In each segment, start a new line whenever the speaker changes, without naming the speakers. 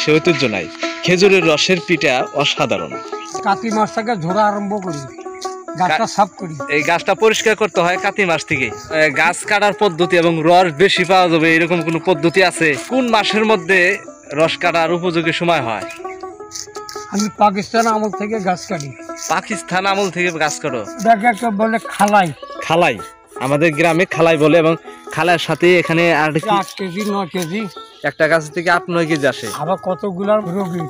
সে ঐতিহ্য নাই। খেজুরের রসের পিঠা অসাধারণ।
কাতি মাস থেকে ঝোড়া আরম্ভ করি, গাছটা সাফ করি।
এই গাছটা পরিষ্কার করতে হয় কাতি মাস থেকে। গাছ কাটার পদ্ধতি এবং রস বেশি পাওয়া যাবে এরকম কোনো পদ্ধতি আছে? কোন মাসের মধ্যে রস কাটার উপযোগী সময় হয়?
আমি পাকিস্তান আমল থেকে গাছ কাটি।
পাকিস্তান আমল থেকে গাছ কাটো?
এটাকে একটা বলে খালাই।
খালাই, আমাদের গ্রামে খালাই বলে। এবং খালার সাথে এখানে
8 কেজি 9 কেজি
একটা গাছ থেকে 8-9 কেজি আসে।
আবার কতগুলা রোগী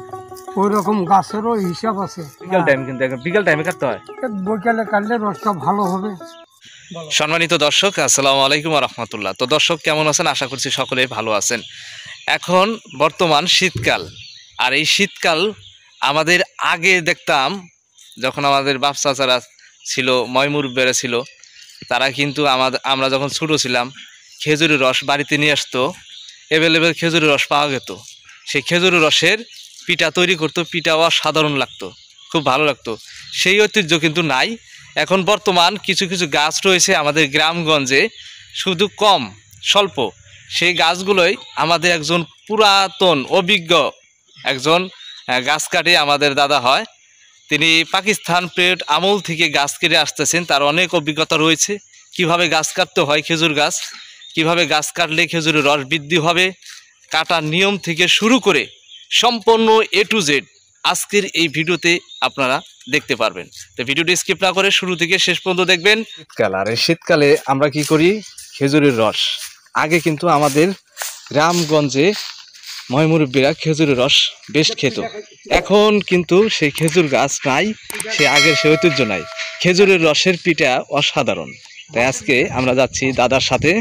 ওই রকম গাছেরও হিসাব আছে।
বিকেল টাইম, কিন্তু বিকেল টাইমে কাটতে হয়।
বৈকালে কাটলে রসটা ভালো হবে।
সম্মানিত দর্শক, আসসালামু আলাইকুম ওয়া রাহমাতুল্লাহ। তো দর্শক কেমন আছেন? আশা করছি সকলেই ভালো আছেন। এখন বর্তমান শীতকাল, আর এই শীতকাল আমাদের আগে দেখতাম যখন আমাদের বাপ চাচারা ছিল, ময়মুরব্বেরা ছিল, তারা কিন্তু আমরা যখন ছোটো ছিলাম খেজুরের রস বাড়িতে নিয়ে আসতো। অ্যাভেলেবেল খেজুরের রস পাওয়া যেত। সেই খেজুরের রসের পিঠা তৈরি করতো, পিঠাও সাধারণ লাগতো, খুব ভালো লাগতো। সেই ঐতিহ্য কিন্তু নাই। এখন বর্তমান কিছু কিছু গাছ রয়েছে আমাদের গ্রামগঞ্জে, শুধু কম স্বল্প। সেই গাছগুলোই আমাদের একজন পুরাতন অভিজ্ঞ একজন গাছ কাটে আমাদের দাদা হয়, তিনি পাকিস্তান পিরিয়ড আমল থেকে গাছ কেটে আসতেছেন। তার অনেক অভিজ্ঞতা রয়েছে, কিভাবে গাছ কাটতে হয়, খেজুর গাছ কিভাবে গাছ কাটলে খেজুরের রস বৃদ্ধি হবে, কাটার নিয়ম থেকে শুরু করে সম্পূর্ণ A to Z আজকের এই ভিডিওতে আপনারা দেখতে পারবেন। তো ভিডিওটি স্কিপ না করে শুরু থেকে শেষ পর্যন্ত দেখবেন। শীতকাল, আর এই শীতকালে আমরা কি করি? খেজুরের রস। আগে কিন্তু আমাদের গ্রামগঞ্জে ময়মুরব্বীরা খেজুরের রস বেশ খেত। এখন কিন্তু সেই খেজুর গাছ নাই, সে আগের সে ঐতিহ্য নাই। খেজুরের রসের পিঠা অসাধারণ। তাই আজকে আমরা যাচ্ছি দাদার সাথে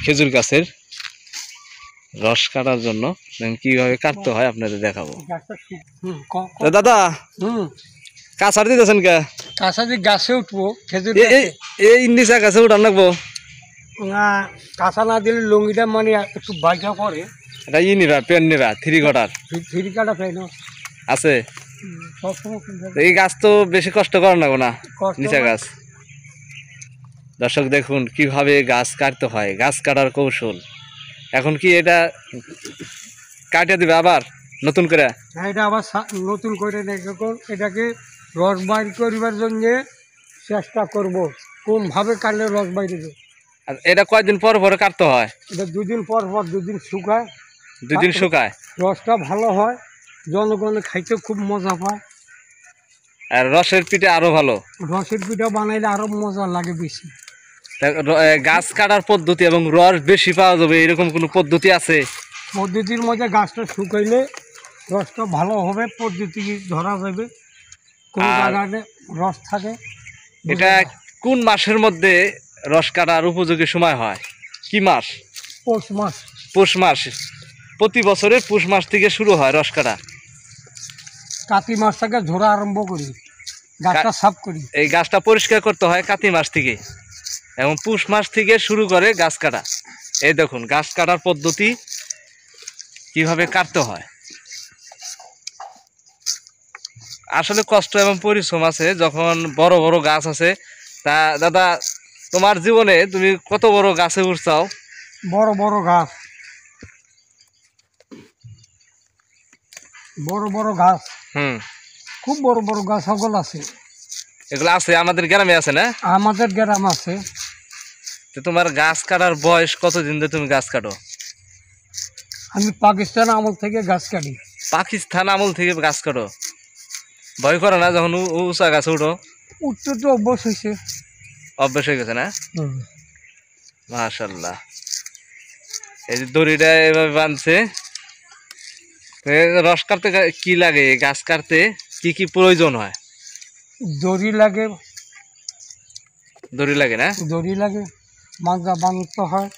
খেজুর গাছের রস কাটার জন্য। কিভাবে কাটতে হয় আপনাদের দেখাবো। দাদা কাছাড় দিতেছেন কে?
কাঁচা দিয়ে গাছে উঠবো, খেজুর
এই নিচা গাছে উঠান লাগবো
না। কাঁচা না দিলে লুঙ্গিটা মানে একটু বাইকা করে।
এটা ইনিরা পেননিরা 3 ঘটার
3 কাটা ফেল
আছে। এই গাছ তো বেশি কষ্ট করে না না, নিচা গাছ। দর্শক দেখুন কিভাবে গাছ কাটতে হয়, গাছ কাটার কৌশল। এখন কি এটা কাটিয়ে দিবে আবার নতুন করে?
হ্যাঁ, এটা আবার নতুন করে এটাকে রস বাইর করিবার জন্য চেষ্টা করব, কোনভাবে কাটলে রস বাইরে।
আর এটা কয়দিন পর পরে কাটতে হয়?
এটা 2 দিন পর পর 2 দিন শুকায়।
2 দিন শুকায়,
রসটা ভালো হয়, জনগণে খাইতে খুব মজা পায়।
আর রসের পিঠা আরো ভালো।
রসের পিঠা বানাইলে আরো মজা লাগে বেশি।
গাছ কাটার পদ্ধতি এবং রস বেশি পাওয়া যাবে এরকম কোনো পদ্ধতি আছে?
পদ্ধতির মধ্যে গাছটা শুকাইলে রসটা ভালো হবে, পদ্ধতি ধরা যাবে কোন জায়গাতে রস থাকে।
এটা কোন মাসের মধ্যে রস কাটার উপযোগী সময় হয়? কি মাস?
পৌষ মাস।
পৌষ মাস। প্রতি বছরের পৌষ মাস থেকে শুরু হয় রস কাটা।
কাতি মাস থেকে ঝোড়া আরম্ভ করি, গাছটা সাফ করি।
এই গাছটা পরিষ্কার করতে হয় কাতি মাস থেকে, এবং পৌষ মাস থেকে শুরু করে গাছ কাটা। এই দেখুন গাছ কাটার পদ্ধতি কিভাবে কাটতে হয়। আসলে কষ্ট এবং পরিশ্রম আছে যখন বড় বড় গাছ আছে। তা দাদা, তোমার জীবনে তুমি কত বড় গাছে উঠছাও?
বড় বড় গাছ, বড় বড় গাছ, খুব বড় বড় গাছ সকল আছে।
এগুলো আছে আমাদের গ্রামে আছে না?
আমাদের গ্রাম আছে।
তো তোমার গাছ কাটার বয়স কতদিন ধরে তুমি গাছ কাটো?
আমি পাকিস্তান আমল থেকে গাছ কাটি।
পাকিস্তান আমল থেকে গাছ কাটো? ভয় করে না যখন উঁচা গাছে উঠো?
উঠতে তো অভ্যাস হয়েছে।
অভ্যাস হয়ে গেছে না? মাশাআল্লাহ। এই যে দড়িটা এভাবে বাঁধছে। রস কাটতে কি লাগে? গাছ কাটতে কি কি প্রয়োজন হয়?
দড়ি লাগে।
দড়ি লাগে না?
দড়ি লাগে, মাজা বাঁধতে হয়।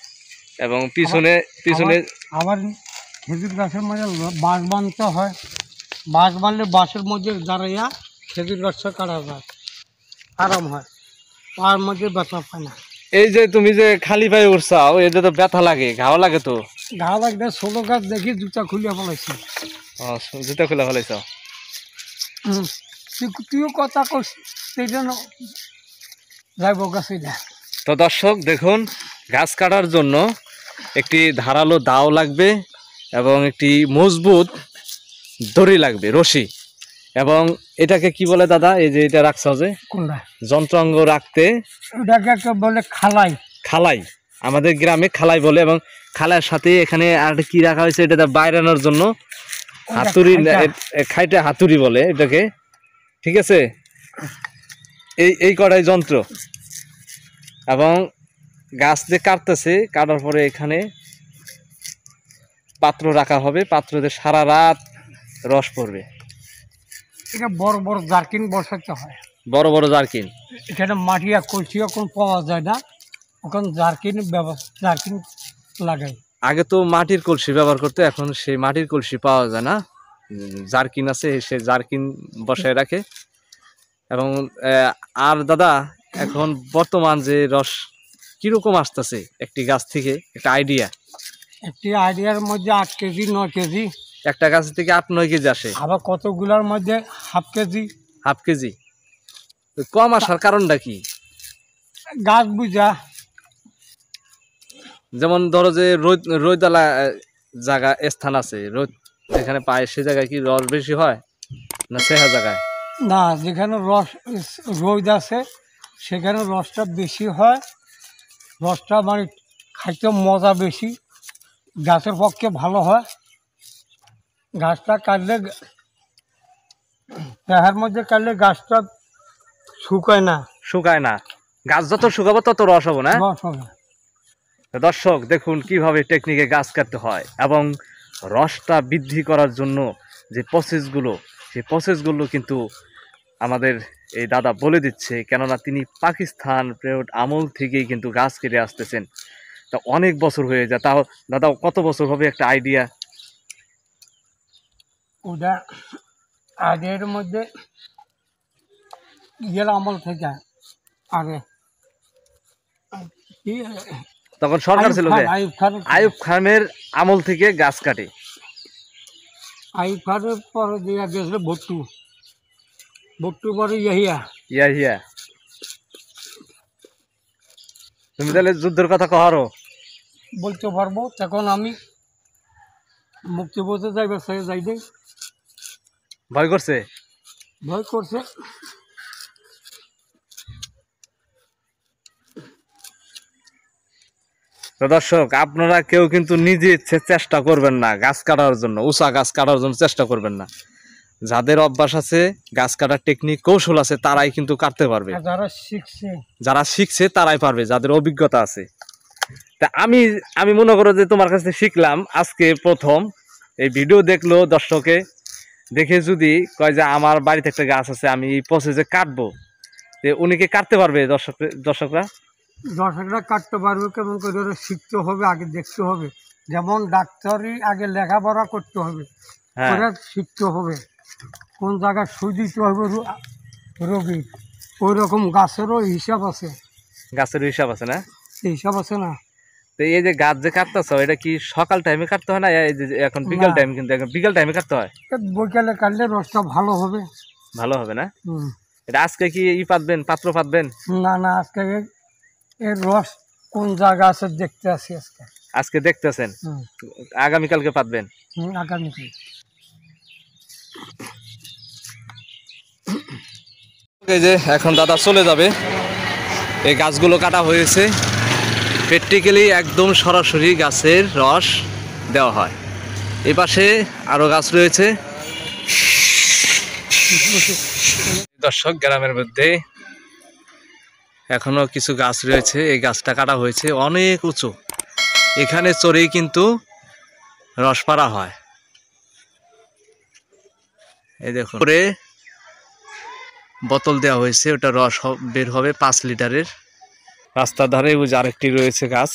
এবং পিছনে পিছনে
আবার খেজুর গাছের মধ্যে বাঁশ বাঁধতে হয়। বাঁশ বাঁধলে বাঁশের মধ্যে দাঁড়াইয়া খেজুর গাছটা কাটা যায়, আরাম হয়, তার মধ্যে ব্যথা পায় না।
এই যে তুমি যে খালি পায়ে উঠছাও, এতে তো ব্যথা লাগে, ঘাও লাগে তো?
ঘাও লাগলে ছোটো গাছ দেখি জুতা খুলে ফেলাইছি।
জুতা খুলে ফেলাইছ?
তুইও কথা করছিস, সেই জন্য যাইব গাছে।
তো দর্শক দেখুন, গাছ কাটার জন্য একটি ধারালো দাও লাগবে এবং একটি মজবুত দড়ি লাগবে, রশি। এবং এটাকে কি বলে দাদা, এই যে এটা রাখছ যে
কোনটা
যন্ত্রাঙ্গ রাখতে?
ওটাকে একটা বলে খালাই।
খালাই, আমাদের গ্রামে খালাই বলে। এবং খালার সাথে এখানে আর কি রাখা হয়েছে, এটা বাইরানোর জন্য হাতুড়ি, খাইটা হাতুড়ি বলে এটাকে, ঠিক আছে। এই কড়াই যন্ত্র। এবং গাছ যে কাটতেছে, কাটার পরে এখানে পাত্র রাখা হবে, পাত্রতে সারা রাত রস পড়বে।
এটা বড় বড় জারকিন বসাতে হয়,
বড় বড় জারকিন।
এখানে মাটি আর কলসি এখন পাওয়া যায় না, ওখানে জারকিন জারকিন লাগাই।
আগে তো মাটির কলসি ব্যবহার করতে, এখন সেই মাটির কলসি পাওয়া যায় না, জারকিন আছে, সে জারকিন বসায় রাখে। এবং আর দাদা, এখন বর্তমান যে রস কিরকম আসতেছে একটি গাছ থেকে, একটা আইডিয়া?
একটি আইডিয়ার মধ্যে 8 কেজি 9 কেজি,
একটা গাছ থেকে 8-9 কেজি আসে।
আবার কতগুলার মধ্যে হাফ কেজি।
Half KG? কম আসার কারণটা কি?
গাছ বুঝা,
যেমন ধরো যে রোদালা জায়গা স্থান আছে, রোদ যেখানে পায় সে জায়গায় কি রস বেশি হয় না সেহা জায়গায়?
না, যেখানে রোদ আছে সেখানে রসটা বেশি হয়, রসটা মানে খাইতে মজা বেশি, গাছের পক্ষে ভালো হয়। গাছটা কাটলে, দেহার মধ্যে কাটলে গাছটা শুকায় না।
শুকায় না, গাছ যত শুকাবো তত রস হবো না?
রস হবে।
দর্শক দেখুন কিভাবে টেকনিকে গাছ কাটতে হয়, এবং রসটা বৃদ্ধি করার জন্য যে প্রসেসগুলো, সেই প্রসেসগুলো কিন্তু আমাদের এই দাদা বলে দিচ্ছে। কেননা তিনি পাকিস্তান পিরিয়ড আমল থেকেই কিন্তু গাছ কেটে আসতেছেন, তা অনেক বছর হয়ে যায়। তাও দাদা কত বছর হবে একটা আইডিয়া?
ওটা আগের মধ্যে ইয়ের আমল থেকে, আগে
তখন সরকার ছিল যে আইয়ুব খানের আমল থেকে গাছ কাটে।
আইয়ুব খানের পরে দিয়া গেছিল ভুট্টু, ভুট্টু পরে ইয়াহিয়া।
ইয়া তুমি তাহলে যুদ্ধের কথা কহারো?
বলতে পারবো, তখন আমি মুক্তি বলতে যাইবে সে যাইবে,
ভয় করছে?
ভয় করছে।
তো দর্শক, আপনারা কেউ কিন্তু নিজে ইচ্ছে চেষ্টা করবেন না গাছ কাটার জন্য, উঁচা গাছ কাটার জন্য চেষ্টা করবেন না। যাদের অভ্যাস আছে, গাছ কাটার টেকনিক কৌশল আছে, তারাই কিন্তু কাটতে পারবে। যারা শিখছে তারাই পারবে, যাদের অভিজ্ঞতা আছে। তা আমি মনে করো যে তোমার কাছে শিখলাম আজকে প্রথম, এই ভিডিও দেখলো দর্শকে, দেখে যদি কয় যে আমার বাড়িতে একটা গাছ আছে, আমি এই প্রসেসে কাটবো, উনি কি কাটতে পারবে? দর্শকরা
কাটতে পারবে, কেমন করে শিখতে হবে, আগে দেখতে হবে। যেমন ডাক্তারি আগে লেখাপড়া করতে হবে, শিখতে হবে কোন জায়গায় সুই দিতে হবে রোগী, ওই রকম গাছেরও হিসাব আছে।
গাছের হিসাব আছে না?
হিসাব আছে না?
তো এই যে গাছ যে কাটতেছ, এটা কি সকাল টাইমে কাটতে হয় না এখন বিকাল টাইম? কিন্তু এখন বিকাল টাইমে কাটতে হয়।
বিকালে কাটলে রসটা ভালো হবে।
ভালো হবে না? এটা আজকে কি পাত্র পাতবেন?
না, আজকে এর রস কোন জায়গা আছে দেখতে আসি।
আজকে দেখতেছেন, আগামীকালকে পাতবেন?
আগামীকাল।
এই যে এখন দাদা চলে যাবে, এই গাছগুলো কাটা হয়েছে, প্র্যাকটিক্যালি একদম সরাসরি গাছের রস দেওয়া হয়। এই পাশে আরো গাছ রয়েছে। দর্শক, গ্রামের মধ্যে এখনো কিছু গাছ রয়েছে, এই গাছটা কাটা হয়েছে, অনেক উঁচু, এখানে চড়েই কিন্তু রস পাড়া হয়। এই দেখুন, পরে বোতল দেওয়া হয়েছে, ওটা রস বের হবে 5 লিটারের। রাস্তার ধারে ওই যে আরেকটি রয়েছে গাছ।